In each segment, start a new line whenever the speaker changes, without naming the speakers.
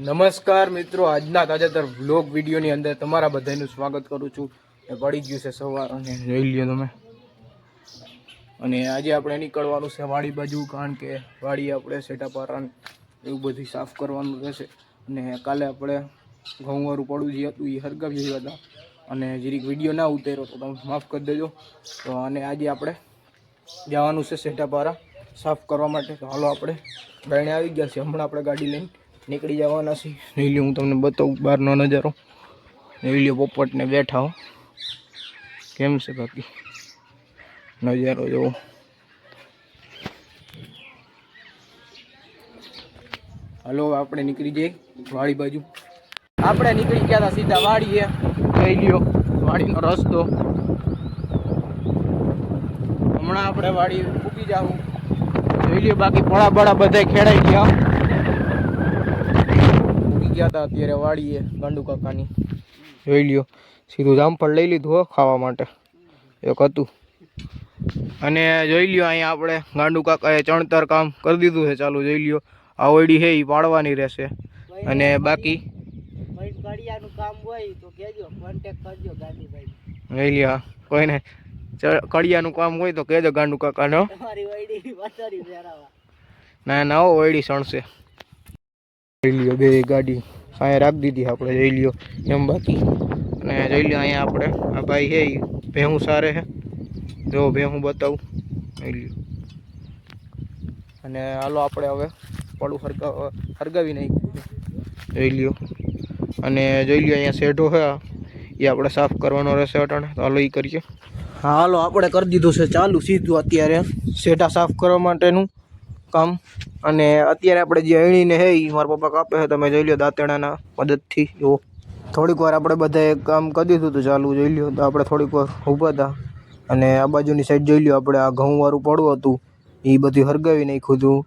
નમસ્કાર મિત્રો, આજના તાજેતર વ્લોગ વિડીયોની અંદર તમારા બધાનું સ્વાગત કરું છું. એ પડી ગયું છે સવાર અને જોઈ લ્યો તમે. અને આજે આપણે નીકળવાનું છે વાડી બાજુ, કારણ કે વાડી આપણે સેટાપારા એવું બધું સાફ કરવાનું રહેશે. અને કાલે આપણે ઘઉંવાળું પડું જે હતું એ હરગાવી આવ્યા હતા અને જરીક વિડીયો ના ઉતાર્યો તો તમે માફ કરી દેજો. તો અને આજે આપણે જવાનું છે સેટાપારા સાફ કરવા માટે. તો હાલો આપણે ગાયણે આવી ગયા છે, હમણાં આપણે ગાડી લઈને નીકળી જવાના છે. જોઈ લ્યો, હું તમને બતાવું બહારનો નજારો. જોઈ લ્યો, પોપટને બેઠા હો, કેમ છે બાકી નજારો જોવો. હાલો આપણે નીકળી જઈએ વાડી બાજુ. આપણે નીકળી ગયા હતા સીધા વાડીએ. જોઈ લ્યો વાડીનો રસ્તો. હમણાં આપણે વાડી ઉગી જાવું. જોઈ લ્યો, બાકી પડા બડા બધા ખેડાઈ ગયા. ગયા હતા અત્યારે વાડીએ ગાંડુ કાકાની. જોઈ લ્યો, સીધું જામફળ લઈ લીધું હો ખાવા માટે એક હતું. અને જોઈ લ્યો, અહીંયા આપણે ગાંડુ કાકાએ ચણતર કામ કરી દીધું છે ચાલુ. જોઈ લ્યો, આ ઓયડી છે એ પાડવાની રહેશે. અને બાકી કામ હોય તો કહેજો, કોન્ટેક્ટ કરજો ગાંધીભાઈ. જોઈ લ્યો, કોઈને કડિયાનું કામ હોય તો કહેજો ગાંડુ કાકાનો. ના ના હો, ઓયડી સણશે. જોઈ લ્યો, બે ગાડી અહીંયા રાખી દીધી આપણે. જોઈ લ્યો એમ બાકી. અને જોઈ લ્યો, અહીંયા આપણે આ ભાઈ છે એ ભેહું સારે છે. જો ભેહું બતાવું. જોઈ લ્યો. અને હાલો આપણે હવે પડું હરગાવી નાખ્યું. જોઈ લ્યો. અને જોઈ લ્યો, અહીંયા શેઢો છે એ આપણે સાફ કરવાનો રહેશે અટાણે. તો હાલો એ કરીએ. હા હાલો, આપણે કરી દીધું છે ચાલુ સીધું અત્યારે શેઢા સાફ કરવા માટેનું કામ. અને અત્યારે આપણે જે અણીને હે એ મારા પપ્પા કાપે છે. તમે જોઈ લો દાંતેડાના મદદથી. જો થોડીક વાર આપણે બધાએ કામ કરી દીધું હતું ચાલુ. જોઈ લો, તો આપણે થોડીક વાર ઊભા હતા. અને આ બાજુની સાઈડ જોઈ લો, આપણે આ ઘઉંવાળું પડવું હતું એ બધું હરગાવી નાખ્યું હતું.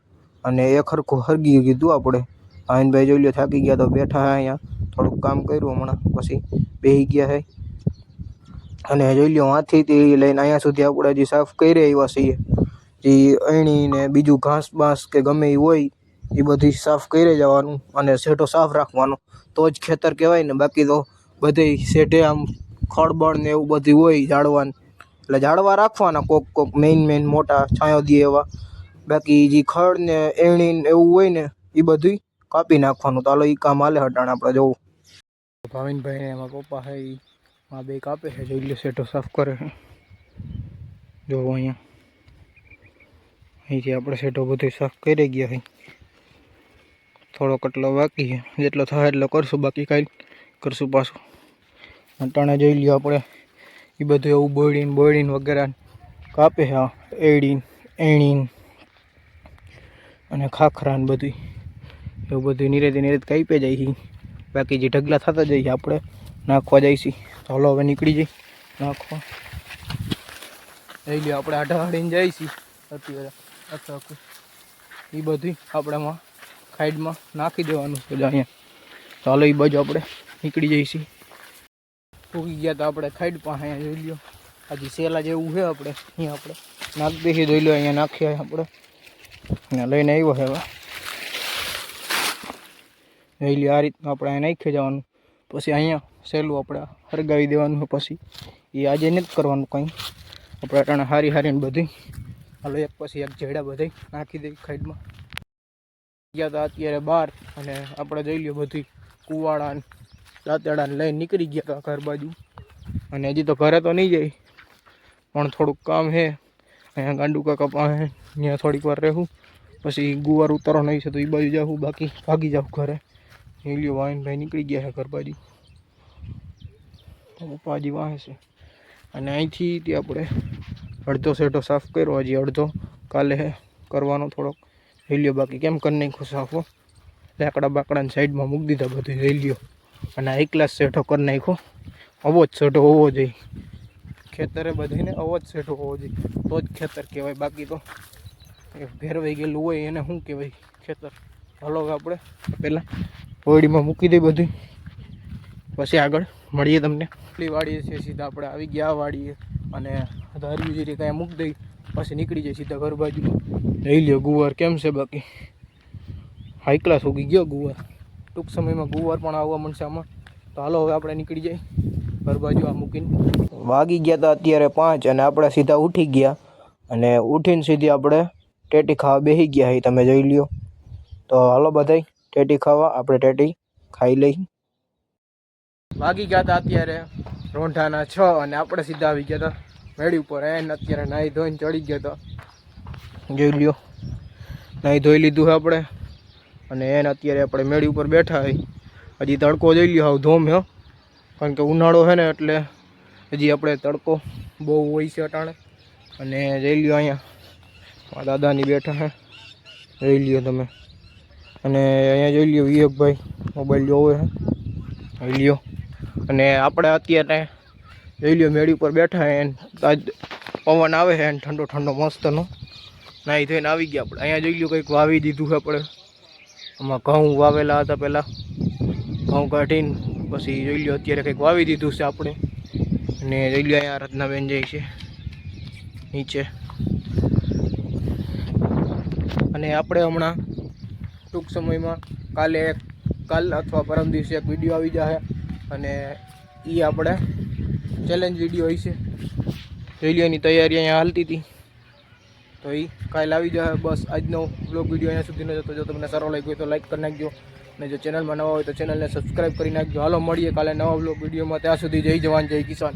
અને એક હરખું હરગી કીધું આપણે. આયનભાઈ જોઈ લો થાકી ગયા તો બેઠા હે અહીંયા. થોડુંક કામ કર્યું હમણાં, પછી બેસી ગયા છે. અને જોઈ લો, હાથીથી લઈને અહીંયા સુધી આપણે હજી સાફ કરી આવ્યા છીએ. જે અણી ને બીજું ઘાસ બાંસ કે ગમે એ હોય એ બધી સાફ કરી જવાનું. અને શેઢો સાફ રાખવાનો તો જ ખેતર કહેવાય ને. બાકી તો બધે શેઢે આમ ખળબળ ને એવું બધું હોય ઝાડવાનું, એટલે ઝાડવા રાખવાના કોક મેઇન મોટા છાંયો દે એવા. બાકી જે ખડ ને એણી ને એવું હોય ને એ બધું કાપી નાખવાનું. તો હાલો એ કામ હાલે હટાણે આપણે જોવું. ભાવિનભાઈ ને એમાં પપ્પા છે એ માં બે કાપે છે. જોઈ લે શેઢો સાફ કરે છે. જોવો અહીંયા અહીંથી આપણે શેઢો બધો સાફ કરી ગયા છે. થોડો કટલો બાકી છે, જેટલો થાય એટલો કરશું, બાકી કાંઈ કરશું પાછું. અટાણે જોઈ લ્યો, આપણે એ બધું એવું બોયડીને વગેરે કાપે છે. એડીને એણીને અને ખાખરાને બધું એવું બધું નિરેત કાપે જાય છે. બાકી જે ઢગલા થતા જાય છે આપણે નાખવા જાય છે. ચાલો હવે નીકળી જઈ નાખવા. જોઈ લ્યો, આપણે અઢાડીને જાય છીએ અત્યારે. અથવા એ બધું આપણેમાં ખાઈડમાં નાખી દેવાનું છે અહીંયા. ચાલો એ બાજુ આપણે નીકળી જઈશું. ઉગી ગયા તો આપણે ખાઈડ પાસે. અહીંયા જોઈ લ્યો, હજી સેલા જેવું છે આપણે અહીંયા આપણે નાખી દઈશું. જોઈ લો, અહીંયા નાખીએ આપણે. અહીંયા લઈને આવ્યો છે હવે. જોઈ લ્યો, આ રીતનું આપણે અહીંયા નાખી જવાનું. પછી અહીંયા સહેલું આપણે હરગાવી દેવાનું. પછી એ આજે નથી કરવાનું કંઈ. આપણે અટાણે હારીને બધી હાલો એક પછી એક જેડા બધા નાખી દઈ ખાઈડમાં. ગયા હતા અત્યારે બહાર. અને આપણે જોઈ લ્યો બધી કુવાડા દાંતેડાને લઈને નીકળી ગયા હતા ઘર બાજુ. અને હજી તો ઘરે તો નહીં જાય, પણ થોડુંક કામ છે અહીંયા ગાંડુ કાકા પાસે. ત્યાં થોડીક વાર રહેવું, પછી ગુવાર ઉતારવાનો છે તો એ બાજુ જાઉં. બાકી ભાગી જાઉં ઘરે. જોઈ લ્યો, વાહિનભાઈ નીકળી ગયા છે ઘર બાજુ. પપ્પા હજી વાહે છે. અને અહીંથી તે આપણે અડધો શેઢો સાફ કર્યો, હજી અડધો કાલે કરવાનો થોડોક. જોઈ લ્યો, બાકી કેમ કરી નાખ્યો સાફ. લાકડા બાકડાની સાઈડમાં મૂકી દીધા બધું. જોઈ લ્યો, અને એકલા શેઢો કરી નાખ્યો. આવો જ શેઢો હોવો જોઈએ ખેતરે, બધાને આવો જ શેઢો હોવો જોઈએ તો જ ખેતર કહેવાય. બાકી તો ભેરવાઈ ગયેલું હોય એને શું કહેવાય ખેતર. હાલો આપણે પહેલાં ઓયડીમાં મૂકી દઈએ બધું, પછી આગળ મળીએ તમને. એટલી વાડીએ છે સીધા આપણે આવી ગયા વાડીએ. અને ધાર્યું જે કાંઈ મૂકી દઈ પછી નીકળી જાય સીધા ઘર બાજુ. જોઈ લ્યો ગુવાર કેમ છે બાકી. હાઈ ક્લાસ ઉગી ગયો ગુવાર. ટૂંક સમયમાં ગુવાર પણ આવવા મળશે આમાં. તો હાલો હવે આપણે નીકળી જઈએ ઘર બાજુ આ મૂકીને. વાગી ગયા હતા અત્યારે 5 અને આપણે સીધા ઉઠી ગયા અને ઉઠીને સીધી આપણે ટેટી ખાવા બેસી ગયા છે, તમે જોઈ લ્યો. તો હાલો બધાય ટેટી ખાવા, આપણે ટેટી ખાઈ લઈ. વાગી ગયા હતા અત્યારે રોંઢાના 6 અને આપણે સીધા આવી ગયા હતા મેળી ઉપર. એને અત્યારે નાહી ધોઈને ચડી ગયા હતા, જોઈ લ્યો. નાહી ધોઈ લીધું છે આપણે અને એને અત્યારે આપણે મેળી ઉપર બેઠા હોય. હજી તડકો જોઈ લ્યો, હાવ ધોમ હે, કારણ કે ઉનાળો છે ને એટલે હજી આપણે તડકો બહુ હોય છે અટાણે. અને જોઈ લ્યો અહીંયા દાદાની બેઠા છે, જોઈ લ્યો તમે. અને અહીંયા જોઈ લ્યો વિવેકભાઈ મોબાઈલ જોવે છે, જોઈ લ્યો. અને આપણે અત્યારે જોઈ લ્યો મેળી ઉપર બેઠા હે, પવન આવે છે ઠંડો ઠંડો મસ્તનો. નાહી ધોઈને આવી ગયા આપણે. અહીંયા જોઈ લ્યો કંઈક વાવી દીધું છે આપણે. આમાં ઘઉં વાવેલા હતા પહેલાં, ઘઉં કાઢીને પછી જોઈ લ્યો અત્યારે કંઈક વાવી દીધું છે આપણે. અને જોઈ લ્યો અહીંયા રત્નાબેન જાય છે નીચે. અને આપણે હમણાં ટૂંક સમયમાં કાલ અથવા પરમ દિવસે એક વિડીયો આવી જશે અને એ આપણે ચેલેન્જ વિડીયો હોય છે. જોઈ લ્યો એની તૈયારી અહીંયા હાલતી હતી, તો એ કાલે આવી જશે. બસ આજનો બ્લોગ વિડીયો અહીંયા સુધીનો હતો. જો તમને સારો લાગ્યો હોય તો લાઈક કરી નાખજો અને જો ચેનલમાં નવા હોય તો ચેનલને સબસ્ક્રાઈબ કરી નાખજો. હાલો મળીએ કાલે નવા બ્લોગ વિડીયોમાં. ત્યાં સુધી જય જવાન જય કિસાન.